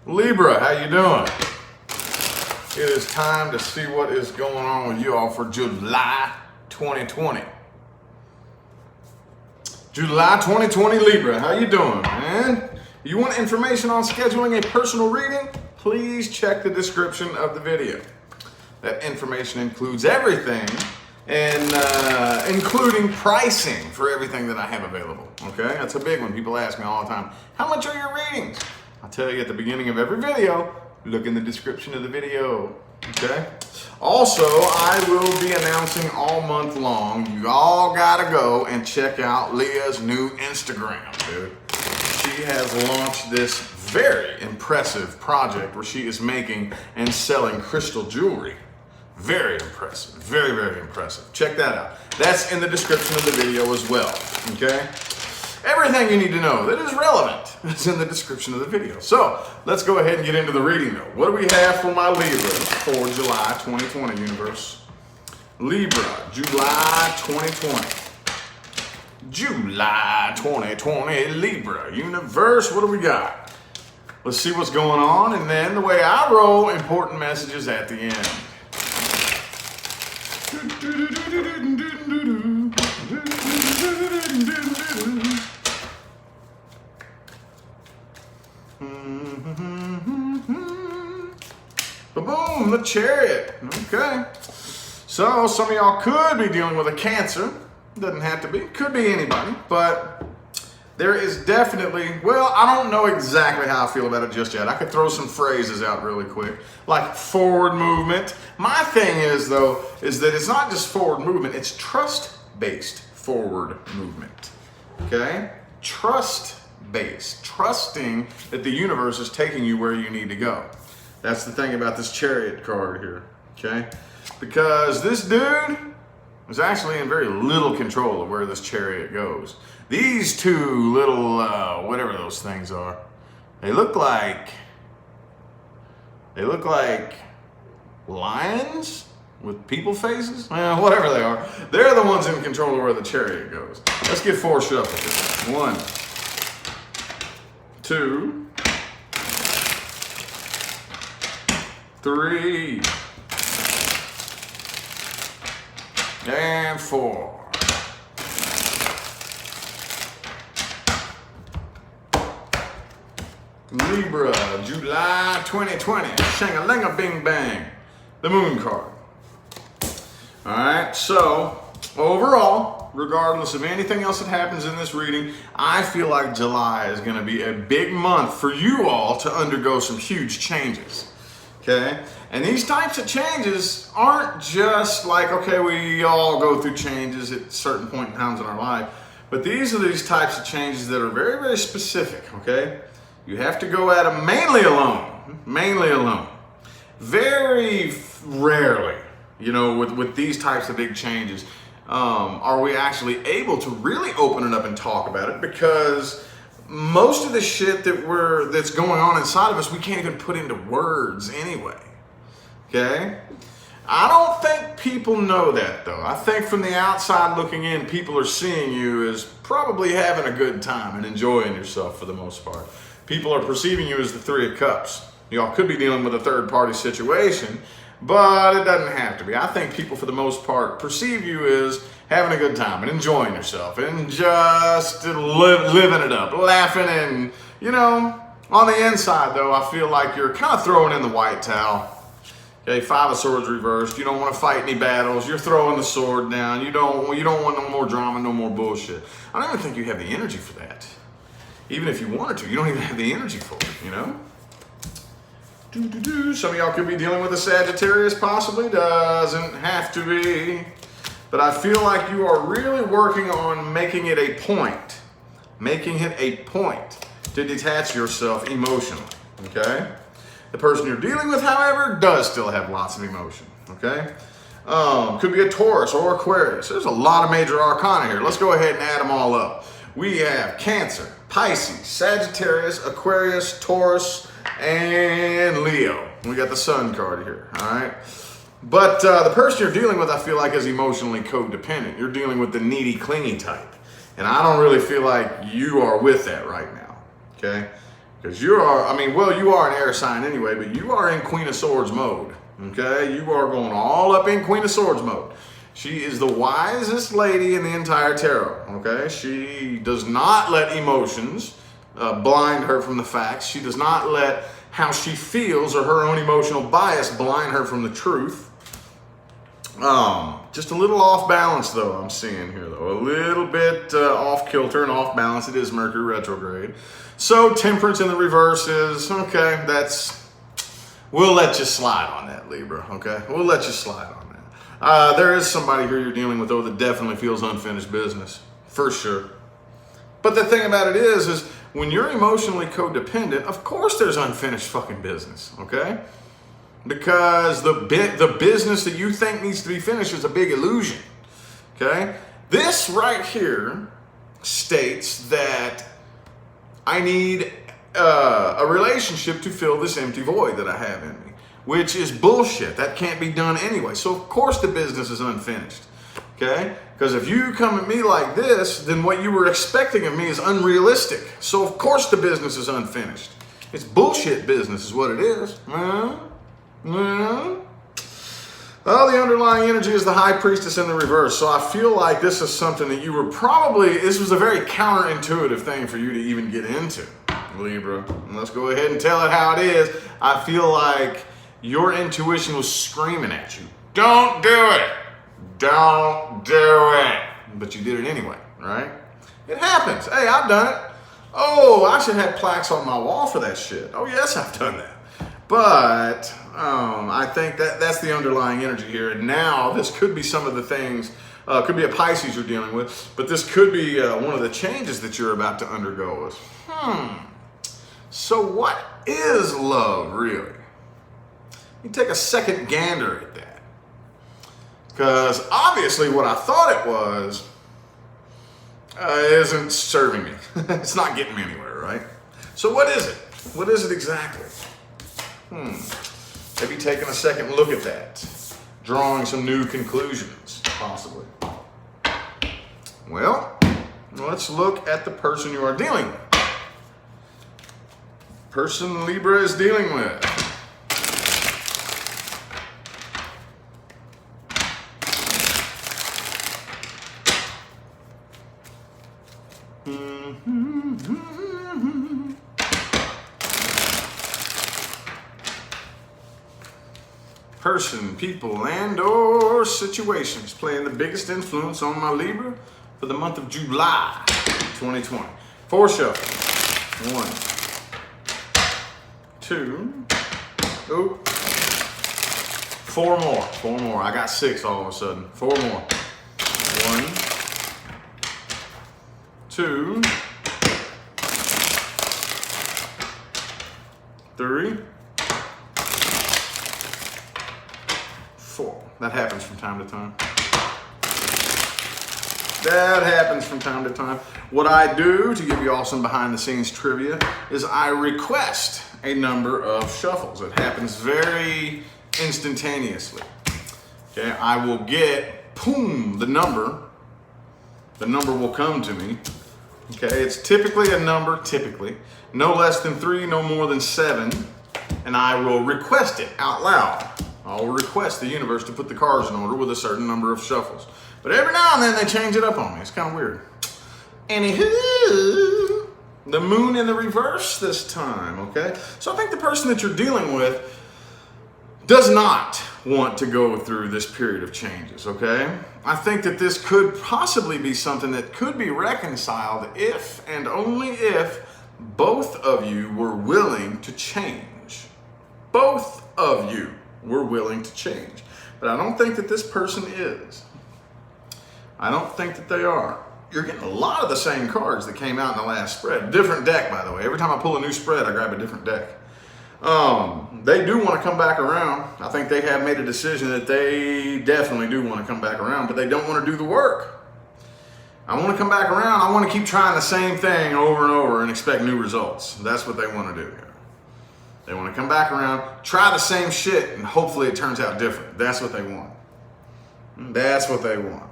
Libra, how you doing? It is time to see what is going on with you all for July 2020. July 2020 Libra, how you doing, man? You want information on scheduling a personal reading? Please check the description of the video. That information includes everything, and including pricing for everything that I have available. Okay, that's a big one. People ask me all the time, how much are your readings? I'll tell you at the beginning of every video. Look in the description of the video. Okay. Also, I will be announcing all month long. You all gotta go and check out Leah's new Instagram, dude. She has launched this very impressive project where she is making and selling crystal jewelry. Very impressive. Very, very impressive. Check that out. That's in the description of the video as well. Okay? Everything you need to know that is relevant is in the description of the video. So let's go ahead and get into the reading though. What do we have for my Libra for July 2020, universe? Libra, July 2020. July 2020, Libra, universe, what do we got? Let's see what's going on, and then the way I roll, important messages at the end. Boom, the Chariot. Okay. So some of y'all could be dealing with a Cancer. Doesn't have to be. Could be anybody. But there is definitely, well, I don't know exactly how I feel about it just yet. I could throw some phrases out really quick. Like forward movement. My thing is, though, is that it's not just forward movement. It's trust-based forward movement. Okay? Trust-based. Trusting that the universe is taking you where you need to go. That's the thing about this Chariot card here, okay? Because this dude is actually in very little control of where this Chariot goes. These two little, whatever those things are, they look like lions with people faces? Whatever they are. They're the ones in control of where the Chariot goes. Let's get 4 shuffles here. 1, 2, 3, and 4. Libra, July 2020. Shang-a-lang-a bing bang. The Moon card. All right, so overall, regardless of anything else that happens in this reading, I feel like July is going to be a big month for you all to undergo some huge changes. Okay? And these types of changes aren't just like, okay, we all go through changes at certain point in times in our life, but these are these types of changes that are very, very specific, okay? You have to go at them mainly alone. Very rarely, you know, with these types of big changes, are we actually able to really open it up and talk about it, because most of the shit that's going on inside of us, we can't even put into words anyway. Okay? I don't think people know that though. I think from the outside looking in, people are seeing you as probably having a good time and enjoying yourself for the most part. People are perceiving you as the 3 of Cups. Y'all could be dealing with a third party situation, but it doesn't have to be. I think people for the most part perceive you as having a good time and enjoying yourself and just living it up, laughing, and, you know, on the inside though, I feel like you're kind of throwing in the white towel. Okay, 5 of Swords reversed. You don't want to fight any battles. You're throwing the sword down. You don't want no more drama, no more bullshit. I don't even think you have the energy for that. Even if you wanted to, you don't even have the energy for it, you know? Some of y'all could be dealing with a Sagittarius, possibly. Doesn't have to be. But I feel like you are really working on making it a point to detach yourself emotionally, okay? The person you're dealing with, however, does still have lots of emotion, okay? Could be a Taurus or Aquarius. There's a lot of major arcana here. Let's go ahead and add them all up. We have Cancer, Pisces, Sagittarius, Aquarius, Taurus, and Leo. We got the Sun card here, all right? But the person you're dealing with, I feel like, is emotionally codependent. You're dealing with the needy, clingy type. And I don't really feel like you are with that right now, okay? Because you are, I mean, well, you are an air sign anyway, but you are in Queen of Swords mode, okay? You are going all up in Queen of Swords mode. She is the wisest lady in the entire tarot, okay? She does not let emotions blind her from the facts. She does not let how she feels or her own emotional bias blind her from the truth. Just a little off balance, though, I'm seeing here, though. A little bit off kilter and off balance. It is Mercury retrograde. So temperance in the reverse is, okay, we'll let you slide on that, Libra, okay? We'll let you slide on that. There is somebody here you're dealing with, though, that definitely feels unfinished business, for sure. But the thing about it is when you're emotionally codependent, of course there's unfinished fucking business, okay? Because the business that you think needs to be finished is a big illusion, okay? This right here states that I need a relationship to fill this empty void that I have in me, which is bullshit. That can't be done anyway. So of course the business is unfinished, okay? Because if you come at me like this, then what you were expecting of me is unrealistic. So of course the business is unfinished. It's bullshit business is what it is. Well, the underlying energy is the High Priestess in the reverse. So I feel like this is something that you were this was a very counterintuitive thing for you to even get into, Libra. And let's go ahead and tell it how it is. I feel like your intuition was screaming at you. Don't do it. Don't do it. But you did it anyway, right? It happens. Hey, I've done it. Oh, I should have plaques on my wall for that shit. Oh, yes, I've done that. But I think that's the underlying energy here. And now this could be some of the things, could be a Pisces you're dealing with, but this could be one of the changes that you're about to undergo is, so what is love really? You take a second gander at that. Because obviously what I thought it was isn't serving me. It's not getting me anywhere, right? So what is it? What is it exactly? Maybe taking a second look at that, drawing some new conclusions, possibly. Well, let's look at the person you are dealing with. Person Libra is dealing with. Person, people, and or situations playing the biggest influence on my Libra for the month of July 2020. 4 shuffles. 1, 2, 4 more. 4 more. I got 6 all of a sudden. 4 more. 1, 2, 3, 4. That happens from time to time. That happens from time to time. What I do to give you all some behind the scenes trivia is I request a number of shuffles. It happens very instantaneously. Okay, I will get, boom, the number. The number will come to me. Okay, it's typically a number, no less than 3, no more than 7, and I will request it out loud. I'll request the universe to put the cards in order with a certain number of shuffles. But every now and then they change it up on me. It's kind of weird. Anywho, the moon in the reverse this time, okay? So I think the person that you're dealing with does not want to go through this period of changes, okay? I think that this could possibly be something that could be reconciled if and only if both of you were willing to change. Both of you were willing to change. But I don't think that this person is. I don't think that they are. You're getting a lot of the same cards that came out in the last spread. Different deck, by the way. Every time I pull a new spread, I grab a different deck. They do want to come back around. I think they have made a decision that they definitely do want to come back around, but they don't want to do the work. I want to come back around. I want to keep trying the same thing over and over and expect new results. That's what they want to do. They want to come back around, try the same shit, and hopefully it turns out different. That's what they want. That's what they want.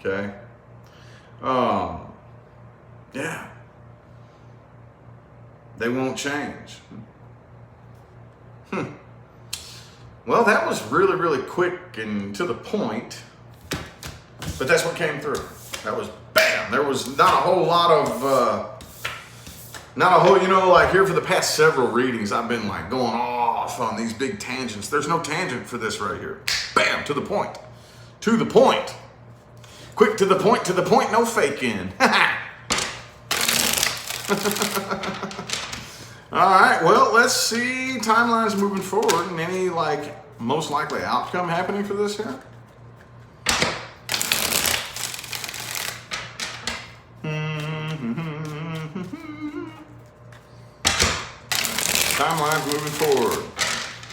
Okay? Yeah. They won't change. Well, that was really, really quick and to the point, but that's what came through. That was bam. There was not a whole lot of, you know, like here for the past several readings, I've been like going off on these big tangents. There's no tangent for this right here. Bam, to the point. To the point. Quick to the point, no faking. All right, well, let's see timelines moving forward and any like most likely outcome happening for this here. Timelines moving forward.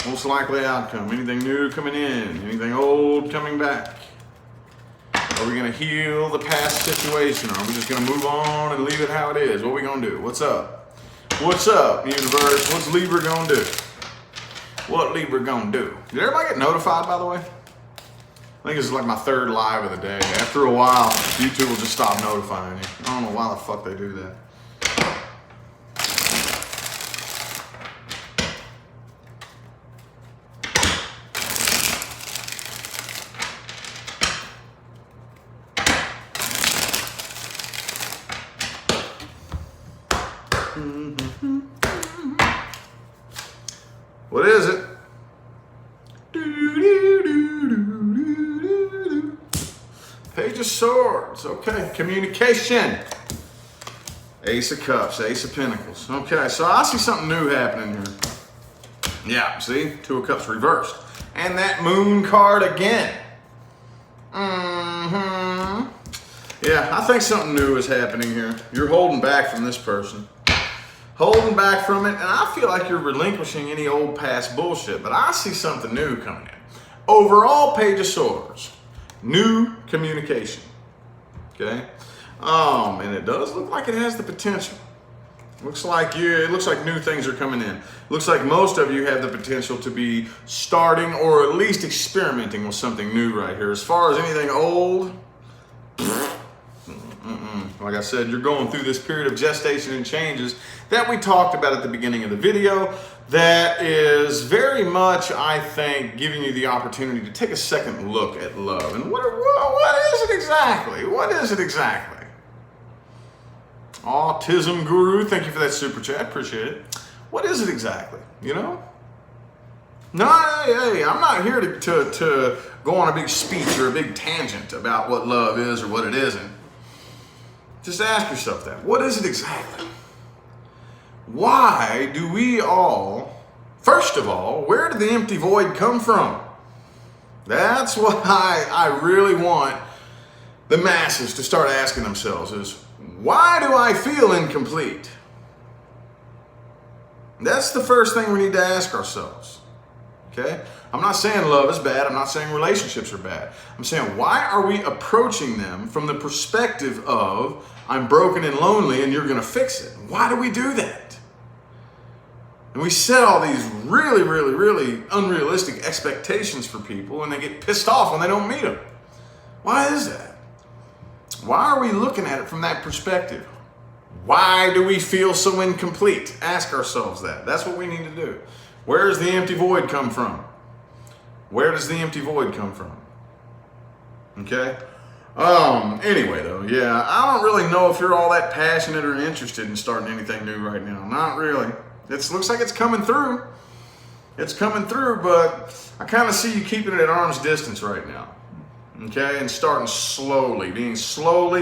Most likely outcome. Anything new coming in? Anything old coming back? Are we going to heal the past situation? Or are we just going to move on and leave it how it is? What are we going to do? What's up? What's up, universe? What's Libra going to do? What Libra going to do? Did everybody get notified, by the way? I think this is like my third live of the day. After a while, YouTube will just stop notifying you. I don't know why the fuck they do that. What is it? Page of Swords. Okay, communication. Ace of Cups, Ace of Pentacles. Okay, so I see something new happening here. Yeah, see? Two of Cups reversed. And that Moon card again. Yeah, I think something new is happening here. You're holding back from this person. Holding back from it, and I feel like you're relinquishing any old past bullshit, but I see something new coming in. Overall, Page of Swords. New communication. Okay? And it does look like it has the potential. It looks like new things are coming in. Looks like most of you have the potential to be starting or at least experimenting with something new right here. As far as anything old, like I said, you're going through this period of gestation and changes that we talked about at the beginning of the video. That is very much, I think, giving you the opportunity to take a second look at love. And what is it exactly? What is it exactly? Autism Guru, thank you for that super chat. Appreciate it. What is it exactly? You know? No, hey, I'm not here to go on a big speech or a big tangent about what love is or what it isn't. Just ask yourself that. What is it exactly? Why do we all, first of all, where did the empty void come from? That's what I really want the masses to start asking themselves is, why do I feel incomplete? That's the first thing we need to ask ourselves. Okay? I'm not saying love is bad. I'm not saying relationships are bad. I'm saying, why are we approaching them from the perspective of, I'm broken and lonely and you're going to fix it? Why do we do that? And we set all these really, really, really unrealistic expectations for people and they get pissed off when they don't meet them. Why is that? Why are we looking at it from that perspective? Why do we feel so incomplete? Ask ourselves that. That's what we need to do. Where does the empty void come from? Where does the empty void come from? Okay? Anyway though, yeah, I don't really know if you're all that passionate or interested in starting anything new right now. Not really. It looks like it's coming through. It's coming through, but I kind of see you keeping it at arm's distance right now. Okay? And starting slowly, being slow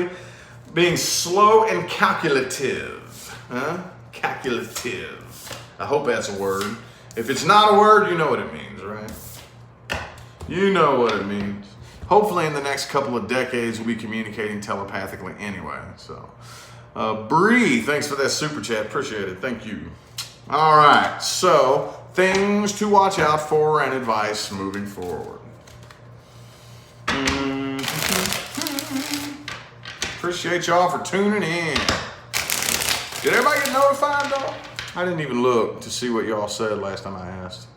and calculative. Huh? Calculative. I hope that's a word. If it's not a word, you know what it means, right? You know what it means. Hopefully in the next couple of decades, we'll be communicating telepathically anyway. So, Bree, thanks for that super chat. Appreciate it. Thank you. All right. So, things to watch out for and advice moving forward. Appreciate y'all for tuning in. Did everybody get notified though? I didn't even look to see what y'all said last time I asked.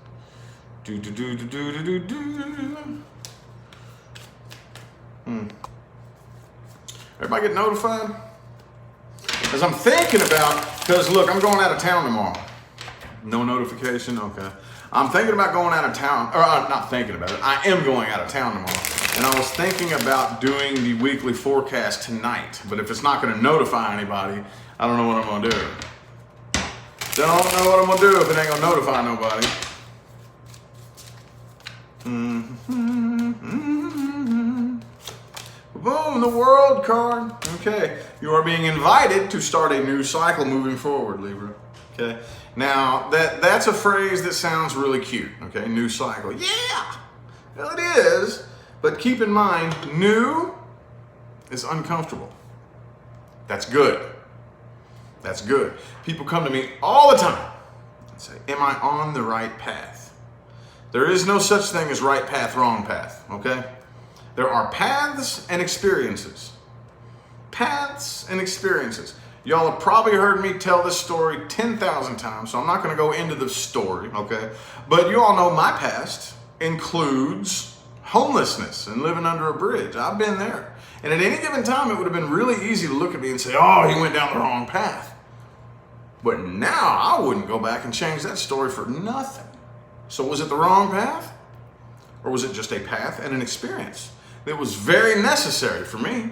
Everybody get notified? As I'm thinking about, Because look, I'm going out of town tomorrow. No notification, okay. I'm thinking about going out of town, or not thinking about it, I am going out of town tomorrow. And I was thinking about doing the weekly forecast tonight, but if it's not gonna notify anybody, I don't know what I'm gonna do. Don't know what I'm gonna do if it ain't gonna notify nobody. Boom, the world card. Okay, you are being invited to start a new cycle moving forward, Libra. Okay, now that's a phrase that sounds really cute. Okay, new cycle. Yeah, well it is, but keep in mind, new is uncomfortable. That's good. That's good. People come to me all the time and say, am I on the right path? There is no such thing as right path, wrong path, okay? There are paths and experiences. Paths and experiences. Y'all have probably heard me tell this story 10,000 times, so I'm not going to go into the story, okay? But you all know my past includes homelessness and living under a bridge. I've been there. And at any given time, it would have been really easy to look at me and say, oh, he went down the wrong path. But now I wouldn't go back and change that story for nothing. So was it the wrong path? Or was it just a path and an experience that was very necessary for me?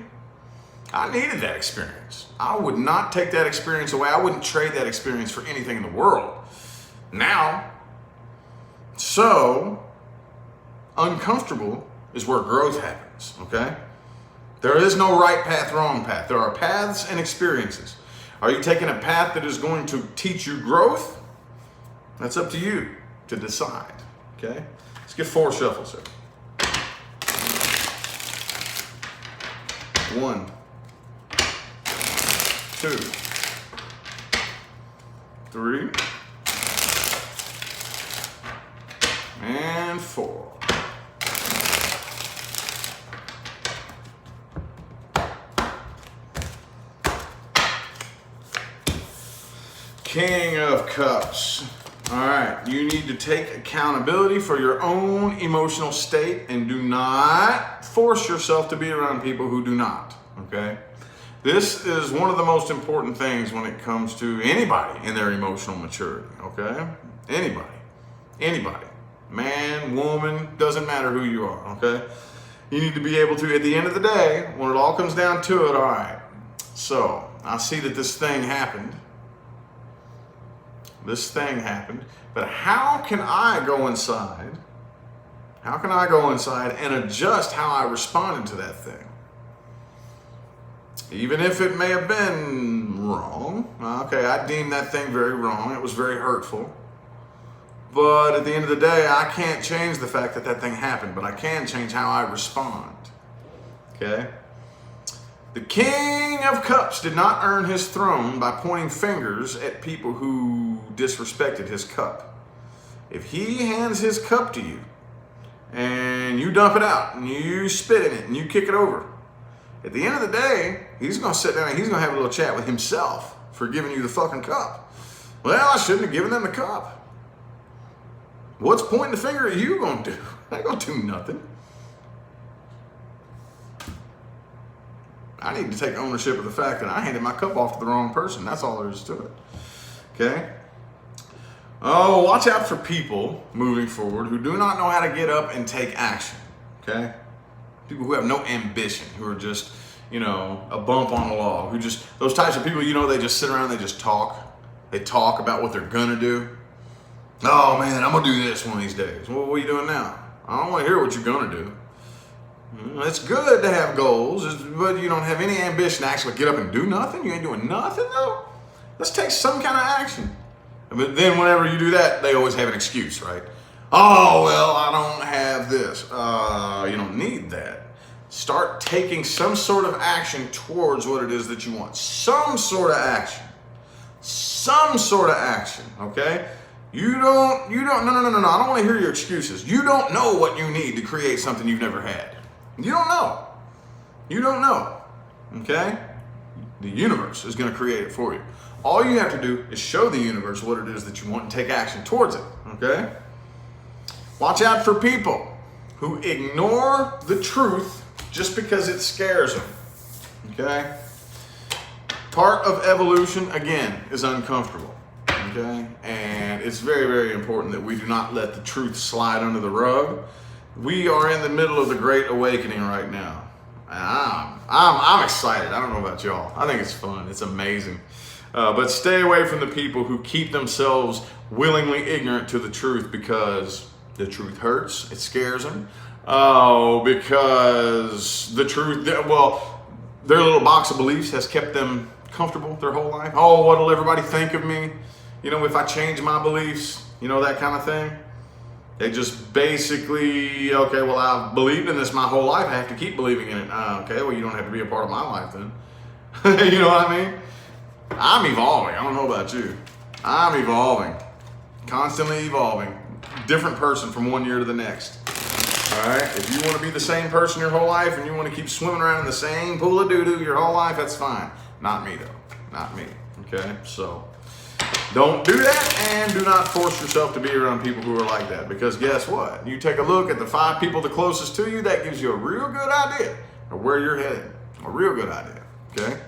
I needed that experience. I would not take that experience away. I wouldn't trade that experience for anything in the world. Now, so uncomfortable is where growth happens, okay? There is no right path, wrong path. There are paths and experiences. Are you taking a path that is going to teach you growth? That's up to you to decide, okay? Let's get 4 shuffles here. 1, 2, 3, and 4. King of Cups. All right, you need to take accountability for your own emotional state and do not force yourself to be around people who do not, okay? This is one of the most important things when it comes to anybody in their emotional maturity, okay? Anybody. Man, woman, doesn't matter who you are, okay? You need to be able to, at the end of the day, when it all comes down to it, all right, so I see that this thing happened, but how can I go inside? How can I go inside and adjust how I responded to that thing? Even if it may have been wrong. Okay, I deemed that thing very wrong. It was very hurtful. But at the end of the day, I can't change the fact that that thing happened, but I can change how I respond. Okay? The King of Cups did not earn his throne by pointing fingers at people who disrespected his cup. If he hands his cup to you and you dump it out and you spit in it and you kick it over, at the end of the day, he's going to sit down and he's going to have a little chat with himself for giving you the fucking cup. Well, I shouldn't have given them the cup. What's pointing the finger at you going to do? Ain't going to do nothing. I need to take ownership of the fact that I handed my cup off to the wrong person. That's all there is to it. Okay? Oh, watch out for people moving forward who do not know how to get up and take action. Okay? People who have no ambition, who are just, a bump on the log. Who just, those types of people, they just sit around and they just talk. They talk about what they're gonna do. Oh man, I'm gonna do this one of these days. Well, what are you doing now? I don't want to hear what you're gonna do. It's good to have goals, but you don't have any ambition to actually get up and do nothing. You ain't doing nothing though. Let's take some kind of action. But then whenever you do that, they always have an excuse, right? Oh, well, I don't have this. You don't need that. Start taking some sort of action towards what it is that you want. Some sort of action. Okay? No. I don't want to hear your excuses. You don't know what you need to create something you've never had. You don't know. Okay? The universe is going to create it for you. All you have to do is show the universe what it is that you want and take action towards it. Okay? Watch out for people who ignore the truth just because it scares them. Okay? Part of evolution, again, is uncomfortable, okay? And it's very, very important that we do not let the truth slide under the rug. We are in the middle of the Great Awakening right now. And I'm excited. I don't know about y'all. I think it's fun. It's amazing. But stay away from the people who keep themselves willingly ignorant to the truth because the truth hurts. It scares them. Oh, because the truth, well, their little box of beliefs has kept them comfortable their whole life. Oh, what'll everybody think of me? You know, if I change my beliefs, you know, that kind of thing. They just basically, okay, well, I've believed in this my whole life. I have to keep believing in it. Okay, well, you don't have to be a part of my life then. You know what I mean? I'm evolving. I don't know about you. I'm evolving. Constantly evolving. Different person from one year to the next. All right? If you want to be the same person your whole life and you want to keep swimming around in the same pool of doo-doo your whole life, that's fine. Not me, though. Not me. Okay? So don't do that, and do not force yourself to be around people who are like that, because guess what? You take a look at the 5 people the closest to you, that gives you a real good idea of where you're headed. A real good idea. Okay?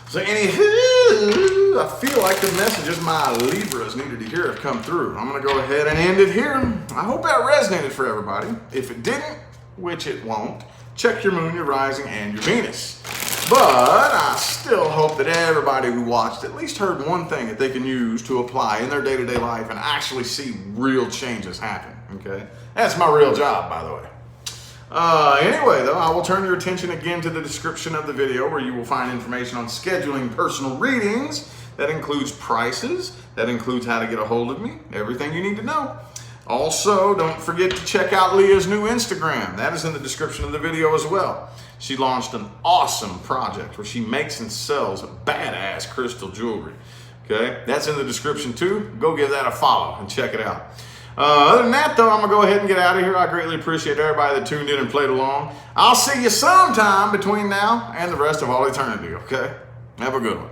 So anywho, I feel like the messages my Libras needed to hear have come through. I'm going to go ahead and end it here. I hope that resonated for everybody. If it didn't, which it won't, check your moon, your rising, and your Venus. But I still hope that everybody who watched at least heard one thing that they can use to apply in their day-to-day life and actually see real changes happen, okay? That's my real job, by the way. Anyway, though, I will turn your attention again to the description of the video where you will find information on scheduling personal readings. That includes prices. That includes how to get a hold of me. Everything you need to know. Also, don't forget to check out Leah's new Instagram. That is in the description of the video as well. She launched an awesome project where she makes and sells badass crystal jewelry. Okay, that's in the description too. Go give that a follow and check it out. Other than that, though, I'm going to go ahead and get out of here. I greatly appreciate everybody that tuned in and played along. I'll see you sometime between now and the rest of all eternity, okay? Have a good one.